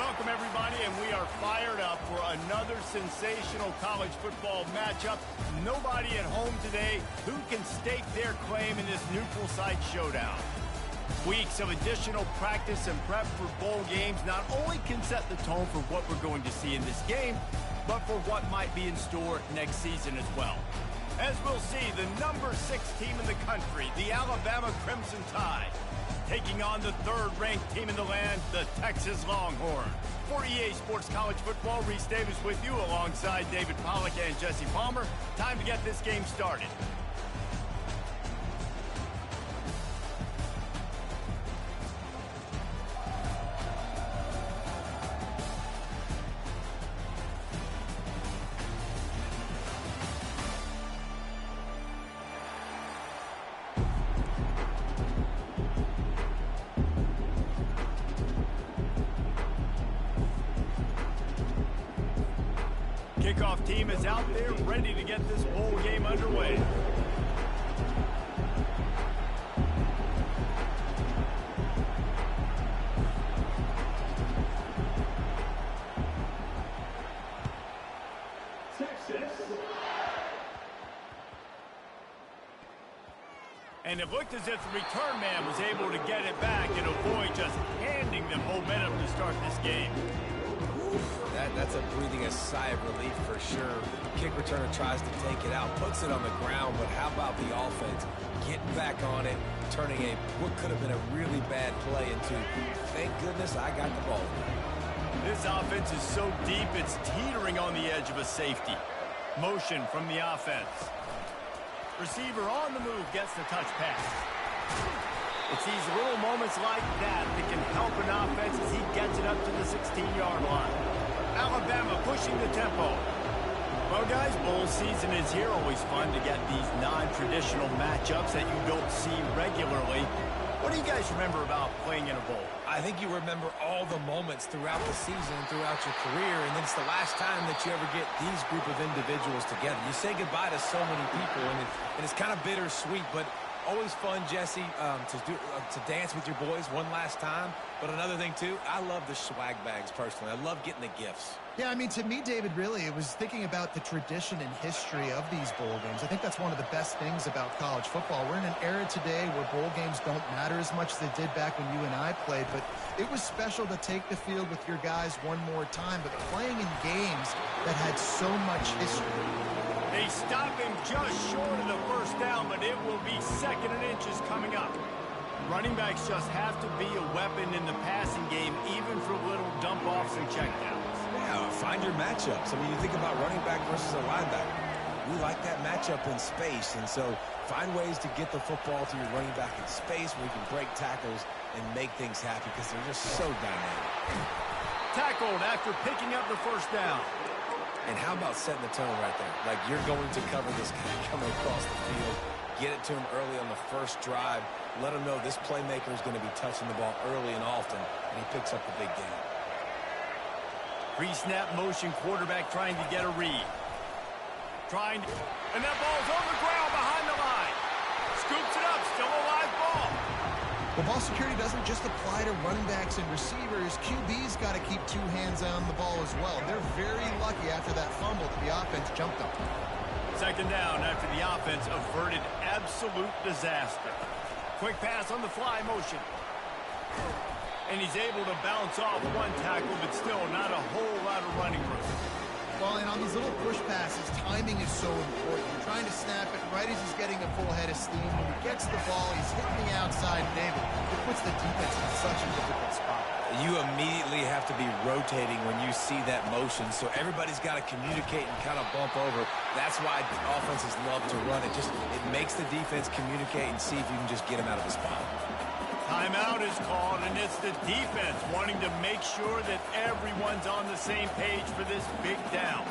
Welcome, everybody, and we are fired up for another sensational college football matchup. Nobody at home today who can stake their claim in this neutral site showdown. Weeks of additional practice and prep for bowl games not only can set the tone for what we're going to see in this game, but for what might be in store next season as well. As we'll see, the number 6 team in the country, the Alabama Crimson Tide, taking on the third-ranked team in the land, the Texas Longhorns. For EA Sports College Football, Reese Davis with you alongside David Pollack and Jesse Palmer. Time to get this game started. Kickoff team is out there ready to get this bowl game underway. And it looked as if the return man was able to get it back and avoid just handing them momentum to start this game. That's a breathing a sigh of relief for sure. Kick returner tries to take it out, puts it on the ground, but how about the offense getting back on it, turning what could have been a really bad play into, thank goodness I got the ball. This offense is so deep, it's teetering on the edge of a safety. Motion from the offense. Receiver on the move gets the touch pass. It's these little moments like that that can help an offense as he gets it up to the 16-yard line. Alabama pushing the tempo. Well, guys, bowl season is here. Always fun to get these non-traditional matchups that you don't see regularly. What do you guys remember about playing in a bowl? I think you remember all the moments throughout the season, throughout your career, and it's the last time that you ever get these group of individuals together. You say goodbye to so many people, and it's kind of bittersweet, but always fun, Jesse, to dance with your boys one last time. But another thing, too, I love the swag bags, personally. I love getting the gifts. Yeah, I mean, to me, David, really, it was thinking about the tradition and history of these bowl games. I think that's one of the best things about college football. We're in an era today where bowl games don't matter as much as they did back when you and I played, but it was special to take the field with your guys one more time, but playing in games that had so much history. They stop him just short of the first down, but it will be 2nd and inches coming up. Running backs just have to be a weapon in the passing game, even for little dump-offs and checkdowns. Yeah, find your matchups. I mean, you think about running back versus a linebacker. We like that matchup in space, and so find ways to get the football to your running back in space where you can break tackles and make things happen because they're just so dynamic. Tackled after picking up the first down. And how about setting the tone right there? Like, you're going to cover this guy coming across the field. Get it to him early on the first drive. Let him know this playmaker is going to be touching the ball early and often, and he picks up the big game. Pre-snap motion, quarterback trying to get a read. And that ball's on the ground behind the line. Scoops it up, still a live ball. Well, ball security doesn't just apply to running backs and receivers. QB's got to keep 2 hands on the ball as well. They're very lucky after that fumble that the offense jumped on. 2nd down after the offense averted absolute disaster. Quick pass on the fly motion. And he's able to bounce off one tackle, but still not a whole lot of running room. Well, and on these little push passes, timing is so important. You're trying to snap it right as he's getting a full head of steam. When he gets the ball, he's hitting the outside. David, it puts the defense in such a difficult spot. You immediately have to be rotating when you see that motion, so everybody's got to communicate and kind of bump over. That's why offenses love to run it. It makes the defense communicate and see if you can just get him out of the spot. Timeout is called, and it's the defense wanting to make sure that everyone's on the same page for this big down.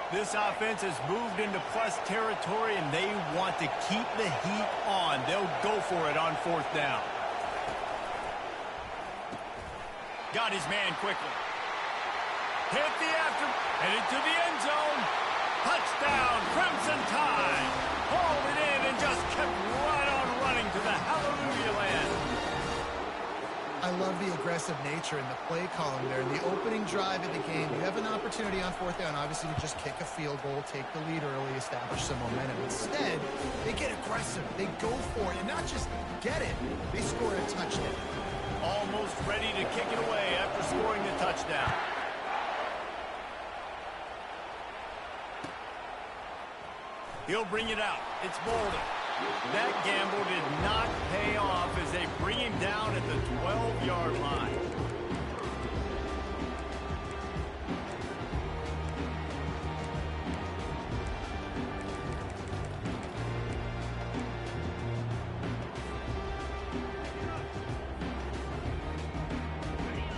This offense has moved into plus territory, and they want to keep the heat on. They'll go for it on 4th down. Got his man quickly. Hit the and into the end zone. Touchdown, Crimson Tide. Hauled it in and just kept right on running to the hallelujah land. I love the aggressive nature and the play calling there. In the opening drive of the game, you have an opportunity on fourth down, obviously, to just kick a field goal, take the lead early, establish some momentum. Instead, they get aggressive. They go for it, and not just get it, they score a touchdown. Almost ready to kick it away after scoring the touchdown. He'll bring it out. It's Bolden. That gamble did not pay off as they bring him down at the 12-yard line.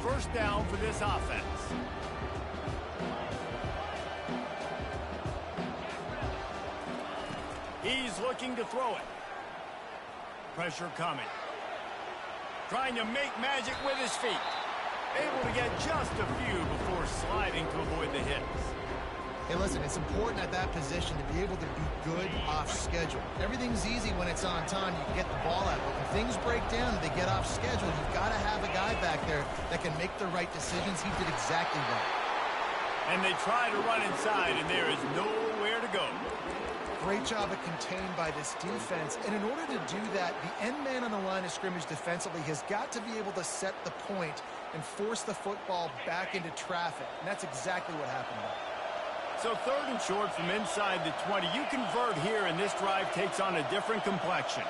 First down for this offense. He's looking to throw it. Pressure coming. Trying to make magic with his feet. Able to get just a few before sliding to avoid the hits. Hey, listen, it's important at that position to be able to be good off schedule. Everything's easy when it's on time. You can get the ball out. But when things break down and they get off schedule, you've got to have a guy back there that can make the right decisions. He did exactly that. And they try to run inside, and there is nowhere to go. Great job of contained by this defense. And in order to do that, the end man on the line of scrimmage defensively has got to be able to set the point and force the football back into traffic. And that's exactly what happened there. So third and short from inside the 20. You convert here, and this drive takes on a different complexion.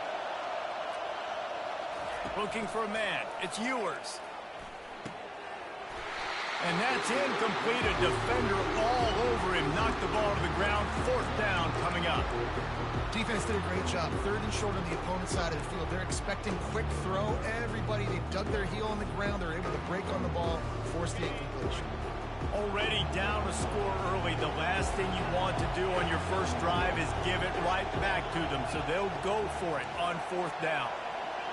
Looking for a man. It's Ewers. And that's incomplete. A defender all over him. Knocked the ball to the ground. Fourth down coming up. Defense did a great job. Third and short on the opponent's side of the field. They're expecting quick throw. Everybody, they dug their heel on the ground. They're able to break on the ball, force the incompletion. Already down a score early. The last thing you want to do on your first drive is give it right back to them. So they'll go for it on fourth down.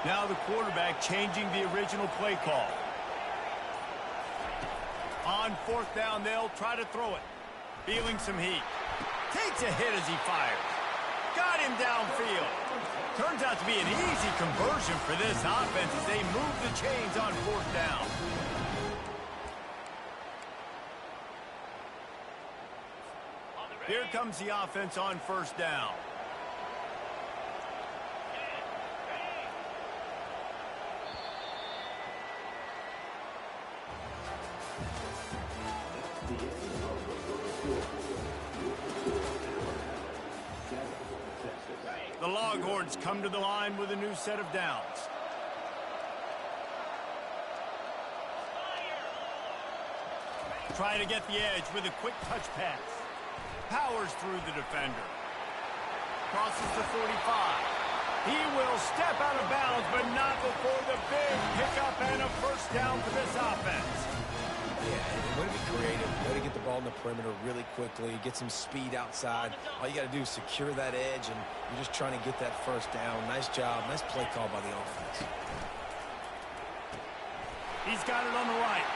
Now the quarterback changing the original play call. On fourth down, they'll try to throw it. Feeling some heat. Takes a hit as he fires. Got him downfield. Turns out to be an easy conversion for this offense as they move the chains on fourth down. Here comes the offense on first down. The Longhorns come to the line with a new set of downs. Trying to get the edge with a quick touch pass. Powers through the defender. Crosses the 45. He will step out of bounds, but not before the big pickup and a first down for this offense. Yeah, and way to be creative, way to get the ball in the perimeter really quickly, get some speed outside. All you got to do is secure that edge, and you're just trying to get that first down. Nice job, nice play call by the offense. He's got it on the right.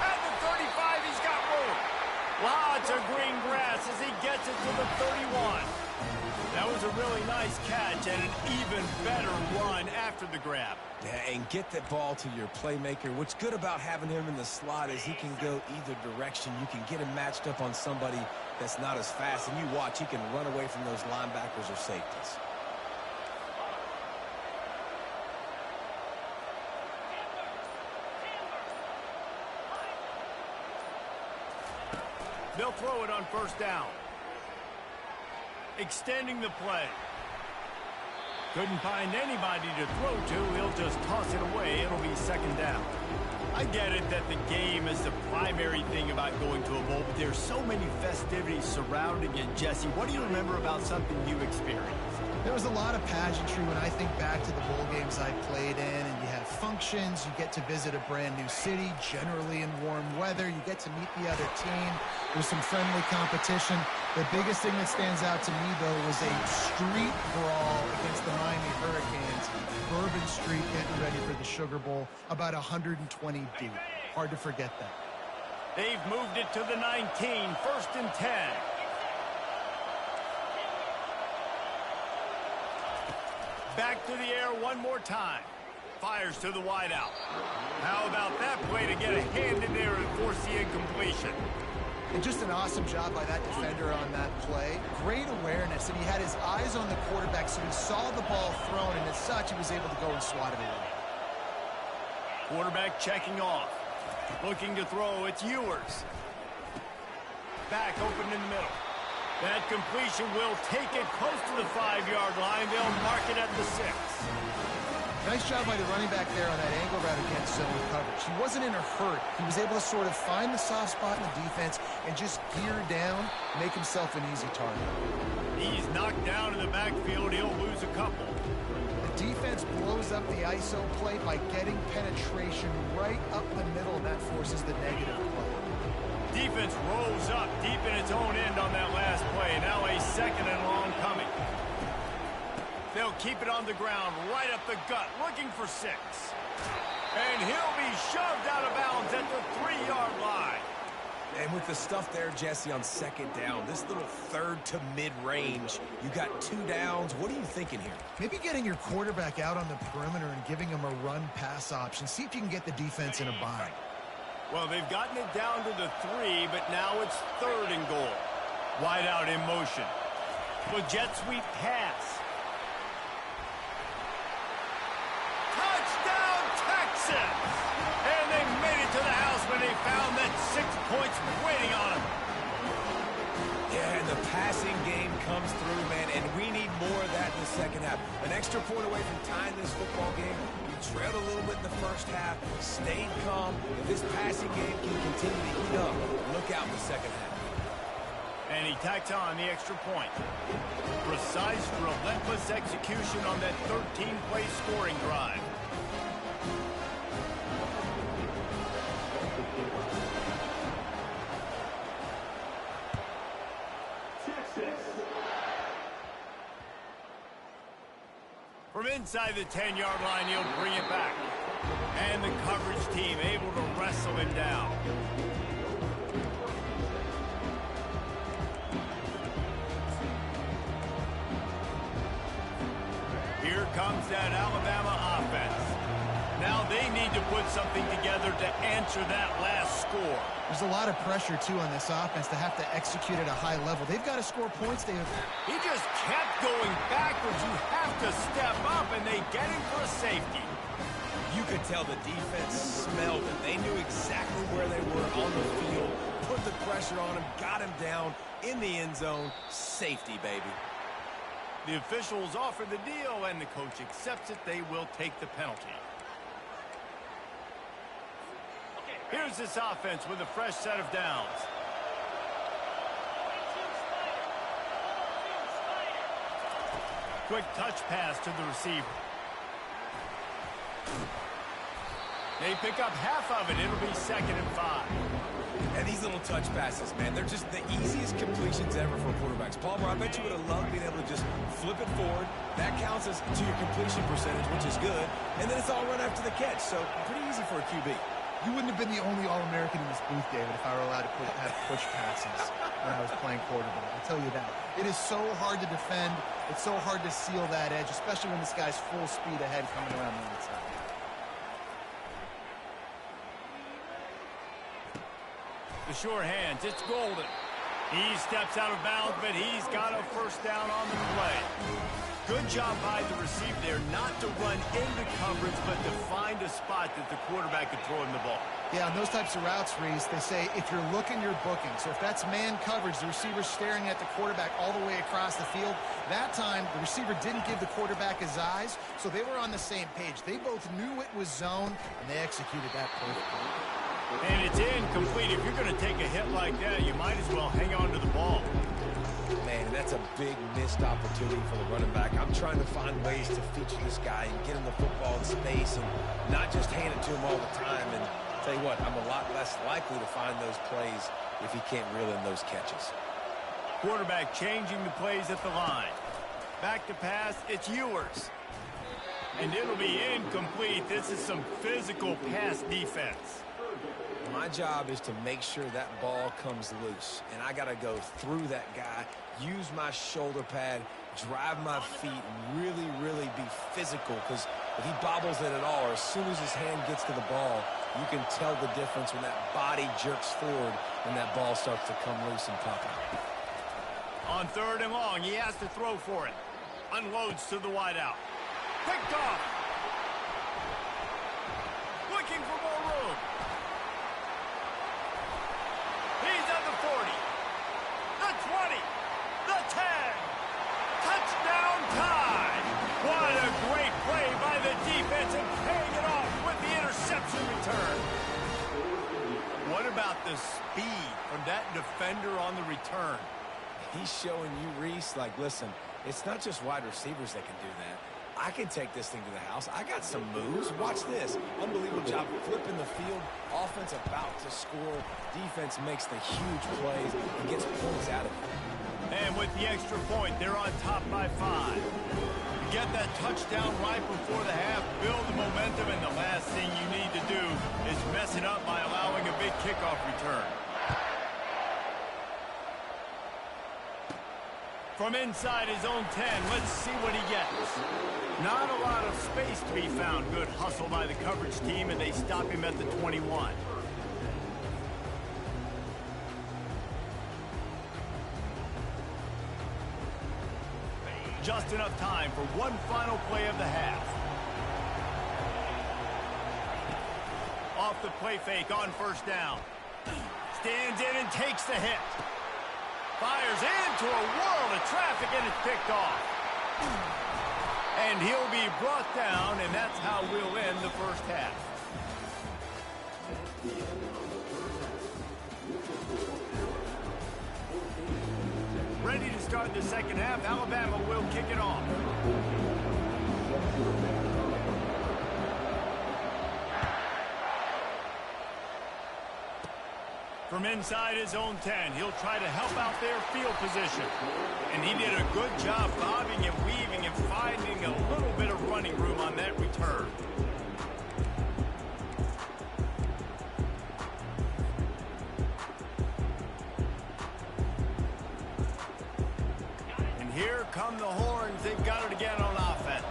At the 35, he's got room. Lots of green grass as he gets it to the 31. That was a really nice catch and an even better run after the grab. Yeah, and get that ball to your playmaker. What's good about having him in the slot is he can go either direction. You can get him matched up on somebody that's not as fast, and you watch, he can run away from those linebackers or safeties. They'll throw it on first down. Extending the play. Couldn't find anybody to throw to. He'll just toss it away. It'll be second down. I get it that the game is the primary thing about going to a bowl, but there's so many festivities surrounding it. Jesse, what do you remember about something you experienced? There was a lot of pageantry when I think back to the bowl games I played in, and you have functions, you get to visit a brand new city, generally in warm weather, you get to meet the other team, there's some friendly competition. The biggest thing that stands out to me, though, was a street brawl against the Miami Hurricanes. Bourbon Street getting ready for the Sugar Bowl, about 120 deep. Hard to forget that. They've moved it to the 19, first and 10. Back to the air one more time. Fires to the wideout. How about that play to get a hand in there and force the incompletion? And just an awesome job by that defender on that play. Great awareness, and he had his eyes on the quarterback, so he saw the ball thrown, and as such, he was able to go and swat it away. Quarterback checking off. Looking to throw, it's Ewers. Back open in the middle. That completion will take it close to the 5-yard line. They'll mark it at the 6. Nice job by the running back there on that angle route against zone coverage. He wasn't in a hurt. He was able to sort of find the soft spot in the defense and just gear down, make himself an easy target. He's knocked down in the backfield. He'll lose a couple. The defense blows up the ISO play by getting penetration right up the middle, and that forces the negative play. Defense rolls up deep in its own end on that last play. Now a 2nd and long coming. They'll keep it on the ground, right up the gut, looking for 6. And he'll be shoved out of bounds at the 3-yard line. And with the stuff there, Jesse, on 2nd down, this little 3rd to mid-range, you got 2 downs. What are you thinking here? Maybe getting your quarterback out on the perimeter and giving him a run-pass option. See if you can get the defense in a bind. Well, they've gotten it down to the 3, but now it's 3rd and goal. Wide out in motion. The jet sweep pass. Touchdown, Texas! And they made it to the house when they found that 6 points waiting on them. Yeah, and the passing game comes through, man, and we need more of that in the second half. An extra point away from tying this football game. You trailed a little bit in the first half, stayed calm. If this passing game can continue to heat up, look out in the second half. And he tacks on the extra point. Precise, relentless execution on that 13-play scoring drive. From inside the 10-yard line, he'll bring it back. And the coverage team able to wrestle him down. Here comes that Alabama offense. Now they need to put something together to answer that last score. There's a lot of pressure, too, on this offense to have to execute at a high level. They've got to score points. He just kept going backwards. You have to step up, and they get him for a safety. You could tell the defense smelled it. They knew exactly where they were on the field, put the pressure on him, got him down in the end zone. Safety, baby. The officials offer the deal, and the coach accepts it. They will take the penalty. Here's this offense with a fresh set of downs. Quick touch pass to the receiver. They pick up half of it. It'll be 2nd and 5. And these little touch passes, man, they're just the easiest completions ever for quarterbacks. Palmer, I bet you would have loved being able to just flip it forward. That counts as to your completion percentage, which is good. And then it's all run after the catch, so pretty easy for a QB. You wouldn't have been the only All-American in this booth, David, if I were allowed to have push passes when I was playing quarterback. I'll tell you that. It is so hard to defend. It's so hard to seal that edge, especially when this guy's full speed ahead coming around the outside. The sure hands, it's Golden. He steps out of bounds, but he's got a 1st down on the play. Good job by the receiver there not to run into coverage, but to find a spot that the quarterback could throw him the ball. Yeah, on those types of routes, Reese, they say if you're looking, you're booking. So if that's man coverage, the receiver's staring at the quarterback all the way across the field. That time, the receiver didn't give the quarterback his eyes, so they were on the same page. They both knew it was zone, and they executed that perfectly. And it's incomplete. If you're going to take a hit like that, you might as well hang on to the ball. Man, that's a big missed opportunity for the running back. I'm trying to find ways to feature this guy and get him the football in space and not just hand it to him all the time. And I'll tell you what, I'm a lot less likely to find those plays if he can't reel in those catches. Quarterback changing the plays at the line. Back to pass, it's Ewers. And it'll be incomplete. This is some physical pass defense. My job is to make sure that ball comes loose, and I got to go through that guy, use my shoulder pad, drive my feet, and really, really be physical, because if he bobbles it at all, or as soon as his hand gets to the ball, you can tell the difference when that body jerks forward and that ball starts to come loose and pop out. On 3rd and long, he has to throw for it. Unloads to the wideout. Picked off. Looking for more room. He's at the 40. The 20. The 10. Touchdown tie. What a great play by the defense and paying it off with the interception return. What about the speed from that defender on the return? He's showing you, Reese, like, listen, it's not just wide receivers that can do that. I can take this thing to the house. I got some moves. Watch this. Unbelievable job flipping the field. Offense about to score. Defense makes the huge plays and gets points out of it. And with the extra point, they're on top by 5. You get that touchdown right before the half, build the momentum, and the last thing you need to do is mess it up by allowing a big kickoff return. From inside his own 10, let's see what he gets. Not a lot of space to be found. Good hustle by the coverage team, and they stop him at the 21. Just enough time for one final play of the half. Off the play fake on 1st down. Stands in and takes the hit. Fires into a world of traffic, and it's picked off. And he'll be brought down, and that's how we'll end the 1st half. Ready to start the 2nd half. Alabama will kick it off. From inside his own 10, he'll try to help out their field position. And he did a good job bobbing and weaving and finding a little bit of running room on that return. And here come the horns. They've got it again on offense.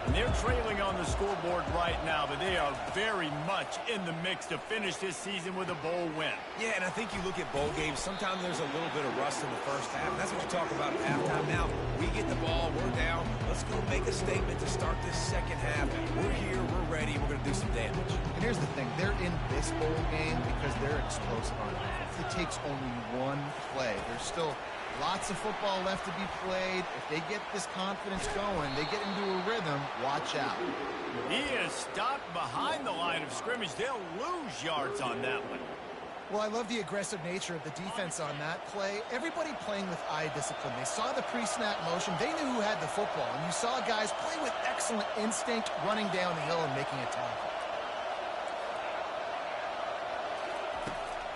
And they're trailing on the scoreboard right now, but they are very much in the mix to finish this season with a bowl win. Yeah, and I think you look at bowl games, sometimes there's a little bit of rust in the 1st half. And that's what you talk about at halftime. Now, we get the ball, we're down. Let's go make a statement to start this 2nd half. We're here, we're ready, we're going to do some damage. And here's the thing. They're in this bowl game because they're explosive on offense. It takes only one play. There's still lots of football left to be played. If they get this confidence going, they get into a rhythm, watch out. He is stopped behind the line of scrimmage. They'll lose yards on that one. Well, I love the aggressive nature of the defense on that play. Everybody playing with eye discipline. They saw the pre-snap motion. They knew who had the football. And you saw guys play with excellent instinct, running down the hill and making a tackle.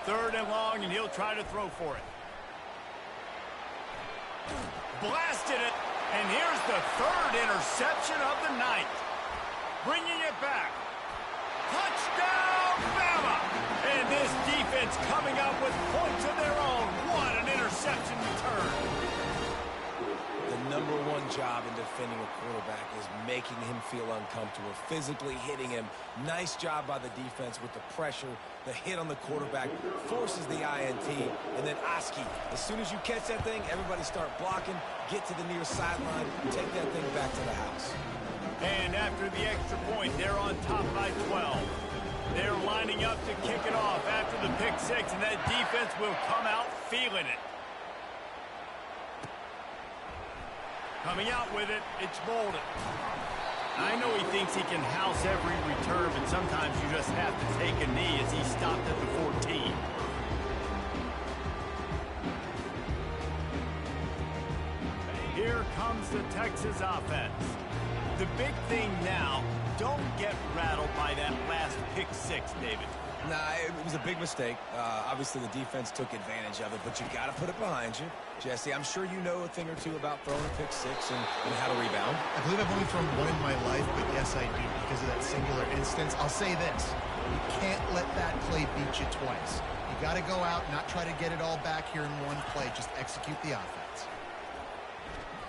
3rd and long, and he'll try to throw for it. Blasted it, and here's the 3rd interception of the night. Bringing it back. Touchdown, Bama! And this defense coming up with points of their own. What an interception return. The #1 job in defending a quarterback is making him feel uncomfortable, physically hitting him. Nice job by the defense with the pressure. The hit on the quarterback forces the INT. And then Oski, as soon as you catch that thing, everybody start blocking, get to the near sideline, take that thing back to the house. And after the extra point, they're on top by 12. They're lining up to kick it off after the pick 6, and that defense will come out feeling it. Coming out with it, it's Bolden. I know he thinks he can house every return, but sometimes you just have to take a knee as he stopped at the 14. Here comes the Texas offense. The big thing now, don't get rattled by that last pick 6, David. Nah, it was a big mistake. Obviously, the defense took advantage of it, but you got to put it behind you. Jesse, I'm sure you know a thing or two about throwing a pick 6 and how to rebound. I believe I've only thrown one in my life, but yes, I do because of that singular instance. I'll say this. You can't let that play beat you twice. You got to go out and not try to get it all back here in one play. Just execute the offense.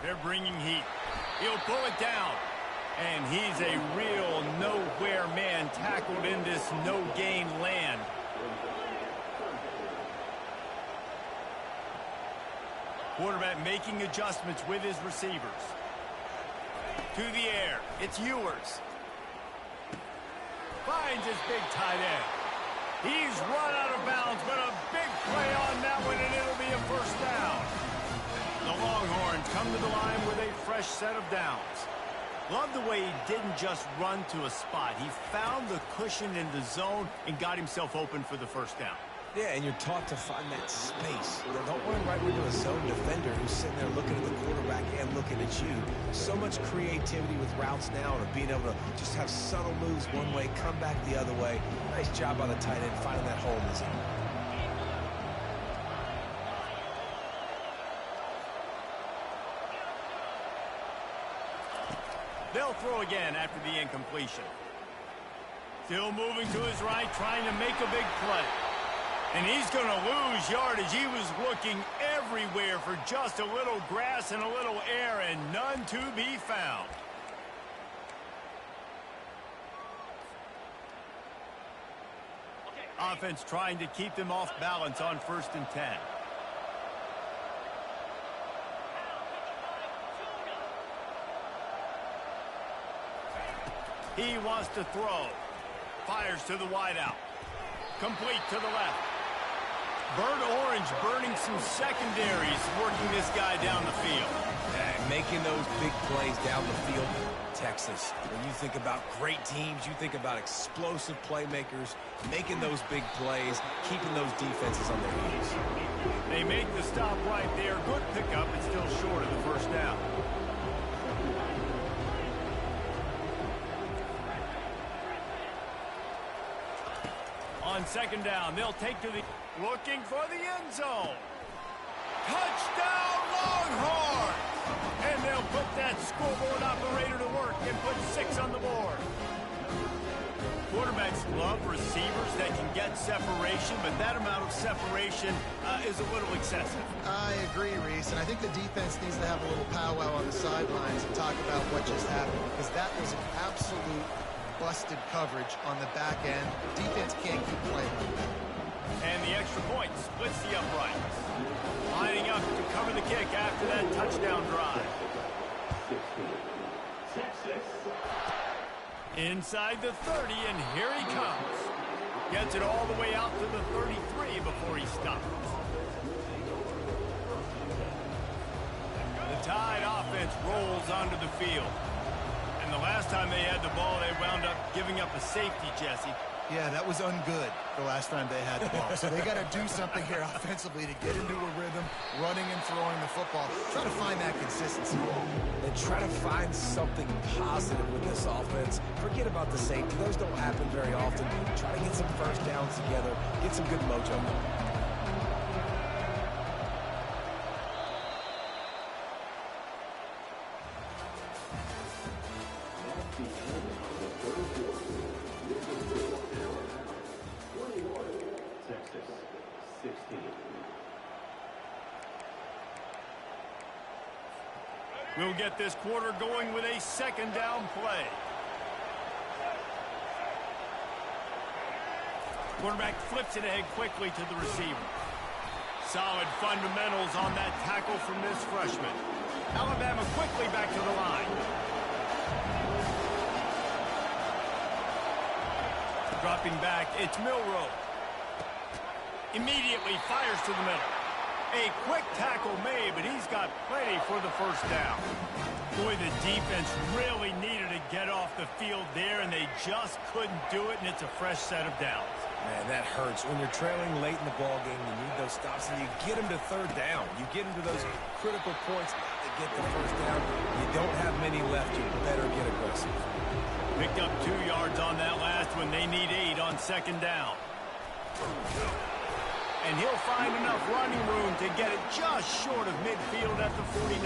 They're bringing heat. He'll pull it down. And he's a real nowhere man tackled in this no-gain land. Quarterback making adjustments with his receivers. To the air. It's Ewers. Finds his big tight end. He's run out of bounds, but a big play on that one, and it'll be a first down. The Longhorns come to the line with a fresh set of downs. Love the way he didn't just run to a spot. He found the cushion in the zone and got himself open for the first down. Yeah, and you're taught to find that space. You know, don't run right into a zone defender who's sitting there looking at the quarterback and looking at you. So much creativity with routes now, or being able to just have subtle moves one way, come back the other way. Nice job by the tight end finding that hole in the zone. They'll throw again after the incompletion. Still moving to his right, trying to make a big play. And he's going to lose yardage. He was looking everywhere for just a little grass and a little air, and none to be found. Offense trying to keep them off balance on 1st and 10. He wants to throw. Fires to the wideout. Complete to the left. Burnt Orange burning some secondaries, working this guy down the field. And making those big plays down the field. Texas, when you think about great teams, you think about explosive playmakers, making those big plays, keeping those defenses on their heels. They make the stop right there. Good pickup, but still short of the first down. On 2nd down, they'll take to the... Looking for the end zone. Touchdown, Longhorns! And they'll put that scoreboard operator to work and put 6 on the board. Quarterbacks love receivers that can get separation, but that amount of separation is a little excessive. I agree, Reese, and I think the defense needs to have a little powwow on the sidelines and talk about what just happened, because that was an absolute busted coverage on the back end. Defense can't keep playing like that. And the extra point splits the uprights. Lining up to cover the kick after that touchdown drive. Inside the 30, and here he comes. Gets it all the way out to the 33 before he stops. The Tide offense rolls onto the field. And the last time they had the ball, they wound up giving up a safety, Jesse. Yeah, that was ungood the last time they had the ball. So they got to do something here offensively to get into a rhythm, running and throwing the football. Try to find that consistency. And try to find something positive with this offense. Forget about the safety. Those don't happen very often. Try to get some first downs together. Get some good mojo. We'll get this quarter going with a 2nd down play. Quarterback flips it ahead quickly to the receiver. Solid fundamentals on that tackle from this freshman. Alabama quickly back to the line. Dropping back, it's Milroe. Immediately fires to the middle. A quick tackle made, but he's got plenty for the first down. Boy, the defense really needed to get off the field there, and they just couldn't do it, and it's a fresh set of downs. Man, that hurts. When you're trailing late in the ball game, you need those stops, and you get them to 3rd down. You get them to those critical points to get the first down. You don't have many left. You better get aggressive. Picked up 2 yards on that last one. They need 8 on 2nd down. And he'll find enough running room to get it just short of midfield at the 49.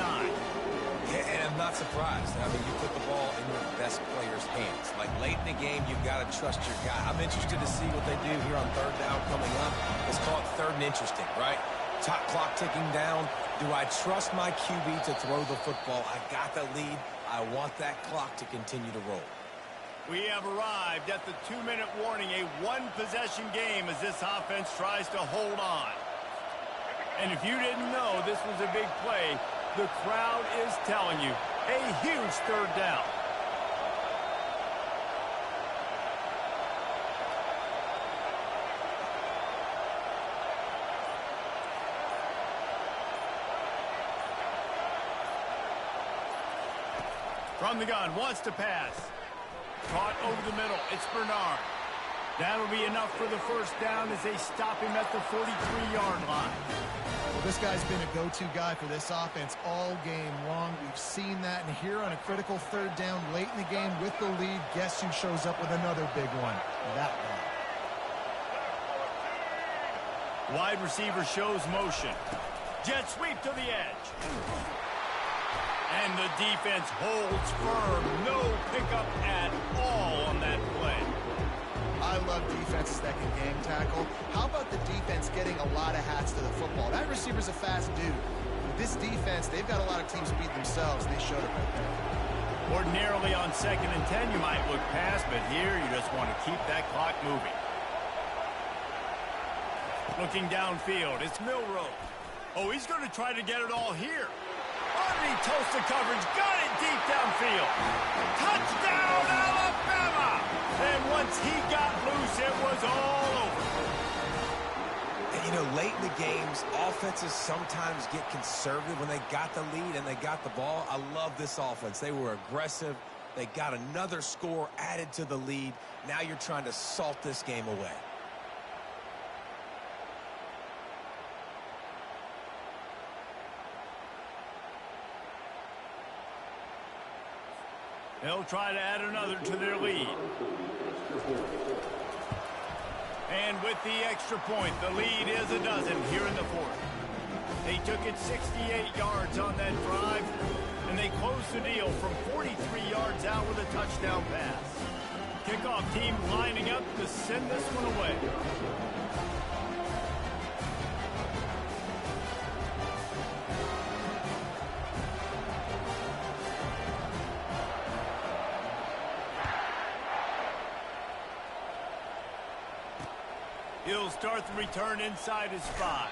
Yeah, and I'm not surprised. I mean, you put the ball in your best player's hands. Like, late in the game, you've got to trust your guy. I'm interested to see what they do here on third down coming up. Let's call it third and interesting, right? Top clock ticking down. Do I trust my QB to throw the football? I got the lead. I want that clock to continue to roll. We have arrived at the 2-minute warning, a one-possession game as this offense tries to hold on. And if you didn't know this was a big play, the crowd is telling you, a huge third down. From the gun, wants to pass. Caught over the middle. It's Bernard. That'll be enough for the first down as they stop him at the 43-yard line. Well, this guy's been a go-to guy for this offense all game long. We've seen that, and here on a critical third down late in the game with the lead, guess who shows up with another big one? That guy. Wide receiver shows motion. Jet sweep to the edge. And the defense holds firm. No pickup at all on that play. I love defenses that can game tackle. How about the defense getting a lot of hats to the football? That receiver's a fast dude. With this defense, they've got a lot of teams beat themselves. They showed it right there. Ordinarily on 2nd and 10, you might look past, but here you just want to keep that clock moving. Looking downfield, it's Milroe. Oh, he's going to try to get it all here. Underneath toasted coverage, got it deep downfield. Touchdown, Alabama! And once he got loose, it was all over. And, you know, late in the games, offenses sometimes get conservative when they got the lead and they got the ball. I love this offense. They were aggressive. They got another score added to the lead. Now you're trying to salt this game away. They'll try to add another to their lead. And with the extra point, the lead is a dozen here in the fourth. They took it 68 yards on that drive, and they closed the deal from 43 yards out with a touchdown pass. Kickoff team lining up to send this one away. He'll start the return inside his 5.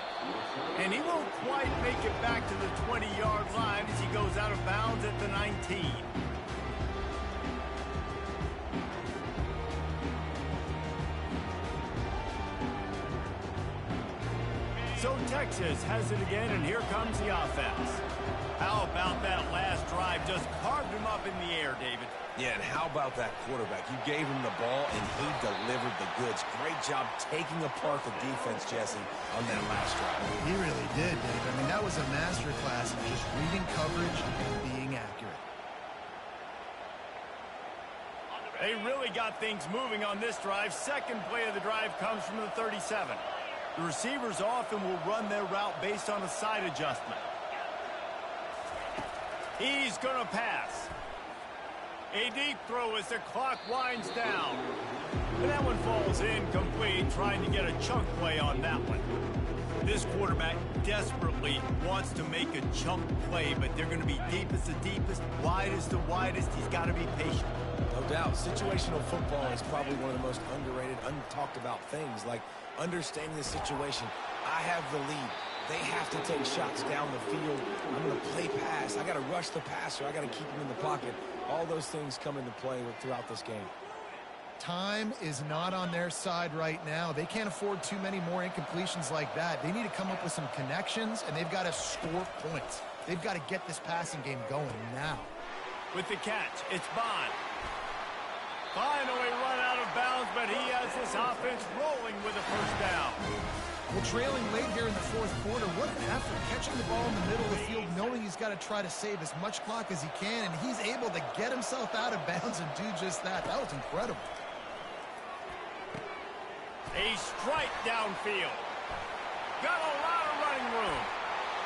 And he won't quite make it back to the 20-yard line as he goes out of bounds at the 19. So Texas has it again, and here comes the offense. How about that last drive? Just carved him up in the air, David. Yeah, and how about that quarterback? You gave him the ball, and he delivered the goods. Great job taking apart the defense, Jesse, on that last drive. He really did, Dave. I mean, that was a masterclass of just reading coverage and being accurate. They really got things moving on this drive. Second play of the drive comes from the 37. The receivers often will run their route based on a side adjustment. He's going to pass. A deep throw as the clock winds down. And that one falls incomplete, trying to get a chunk play on that one. This quarterback desperately wants to make a chunk play, but they're going to be deepest the deepest, widest the widest. He's got to be patient. No doubt. Situational football is probably one of the most underrated, untalked about things, like understanding the situation. I have the lead. They have to take shots down the field. I'm going to play pass. I got to rush the passer. I got to keep him in the pocket. All those things come into play throughout this game. Time is not on their side right now. They can't afford too many more incompletions like that. They need to come up with some connections, and they've got to score points. They've got to get this passing game going now. With the catch, it's Bond. Finally run out of bounds, but he has this offense rolling with a first down. Well, trailing late here in the fourth quarter, what an effort. Catching the ball in the middle of the field, knowing he's got to try to save as much clock as he can, and he's able to get himself out of bounds and do just that. That was incredible. A strike downfield. got a lot of running room.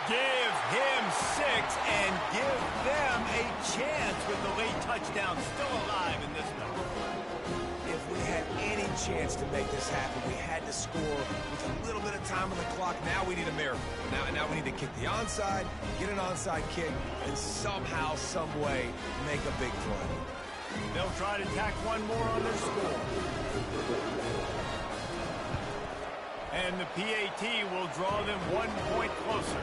Give him 6 and give them a chance with the late touchdown still alive in this one. If we had any chance to make this happen, we had to score with a little bit of time on the clock. Now we need a miracle. Now we need to kick the onside, get an onside kick, and somehow, some way, make a big play. They'll try to tack one more on their score. And the PAT will draw them 1 point closer.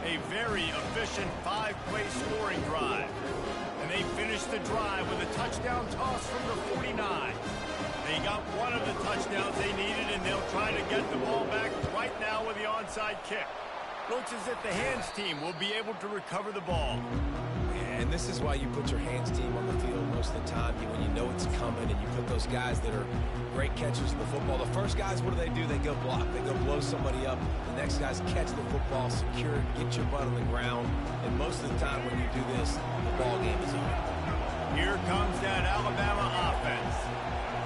A very efficient 5-play scoring drive. And they finish the drive with a touchdown toss from the 49. They got one of the touchdowns they needed, and they'll try to get the ball back right now with the onside kick. Looks as if the hands team will be able to recover the ball. And this is why you put your hands team on the field most of the time, when you know it's coming, and you put those guys that are great catchers of the football. The first guys, what do? They go block. They go blow somebody up. The next guys catch the football, secure it, get your butt on the ground. And most of the time when you do this, the ball game is over. Here comes that Alabama offense.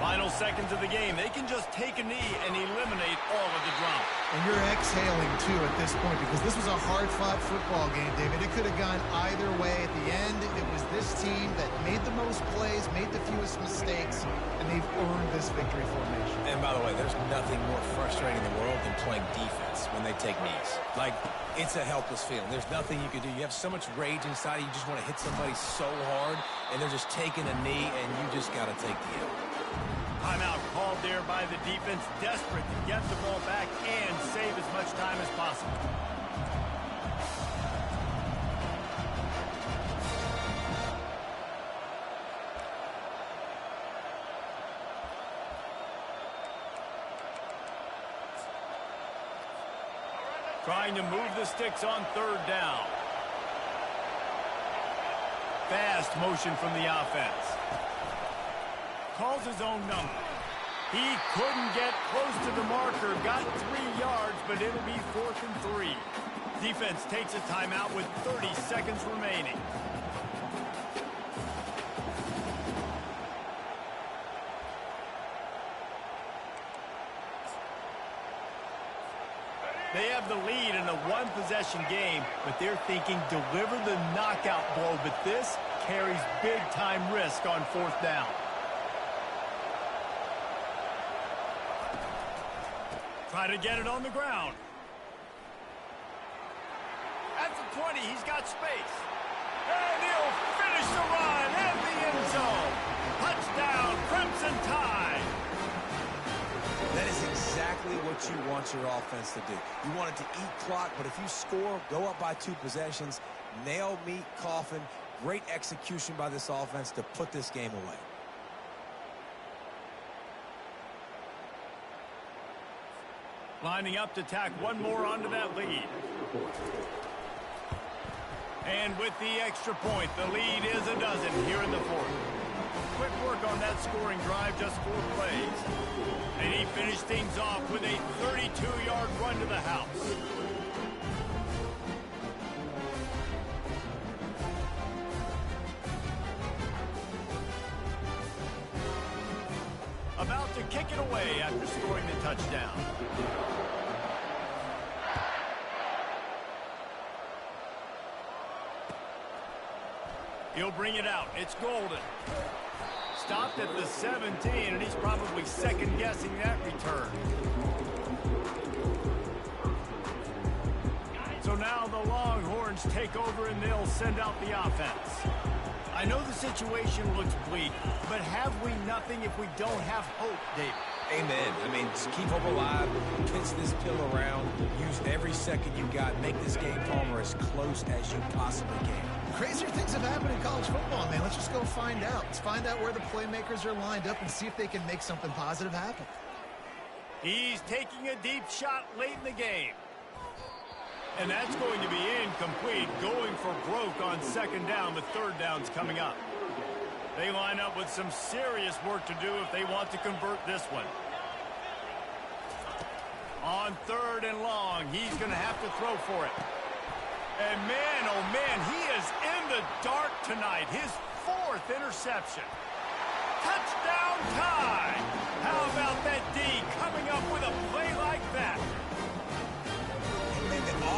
Final seconds of the game. They can just take a knee and eliminate all of the drama. And you're exhaling, too, at this point, because this was a hard-fought football game, David. It could have gone either way. At the end, it was this team that made the most plays, made the fewest mistakes, and they've earned this victory formation. And by the way, there's nothing more frustrating in the world than playing defense when they take knees. Like, it's a helpless feeling. There's nothing you can do. You have so much rage inside you. You just want to hit somebody so hard, and they're just taking a knee, and you just got to take the hit. Timeout called there by the defense, desperate to get the ball back and save as much time as possible. Trying to move the sticks on 3rd down. Fast motion from the offense. Calls his own number. He couldn't get close to the marker. Got 3 yards, but it'll be 4th and 3. Defense takes a timeout with 30 seconds remaining. They have the lead in a 1-possession game, but they're thinking deliver the knockout blow, but this carries big-time risk on 4th down. Try to get it on the ground. At the 20, he's got space. And he'll finish the run at the end zone. Touchdown, Crimson Tide. That is exactly what you want your offense to do. You want it to eat clock, but if you score, go up by 2 possessions, nail, meet, coffin. Great execution by this offense to put this game away. Lining up to tack one more onto that lead. And with the extra point, the lead is a dozen here in the 4th. Quick work on that scoring drive, just 4 plays. And he finished things off with a 32-yard run to the house. About to kick it away after scoring the touchdown. He'll bring it out. It's Golden. Stopped at the 17, and he's probably second-guessing that return. So now the Longhorns take over, and they'll send out the offense. I know the situation looks bleak, but have we nothing if we don't have hope, David? Amen. I mean, just keep hope alive, pitch this pill around, use every second you got, make this game, Palmer, as close as you possibly can. Crazier things have happened in college football, man. Let's just go find out. Let's find out where the playmakers are lined up and see if they can make something positive happen. He's taking a deep shot late in the game. And that's going to be incomplete, going for broke on 2nd down. The 3rd down's coming up. They line up with some serious work to do if they want to convert this one. On 3rd and long, he's going to have to throw for it. And man, oh man, he is in the dark tonight. His 4th interception. Touchdown Tide! How about that D coming up with a play like that? off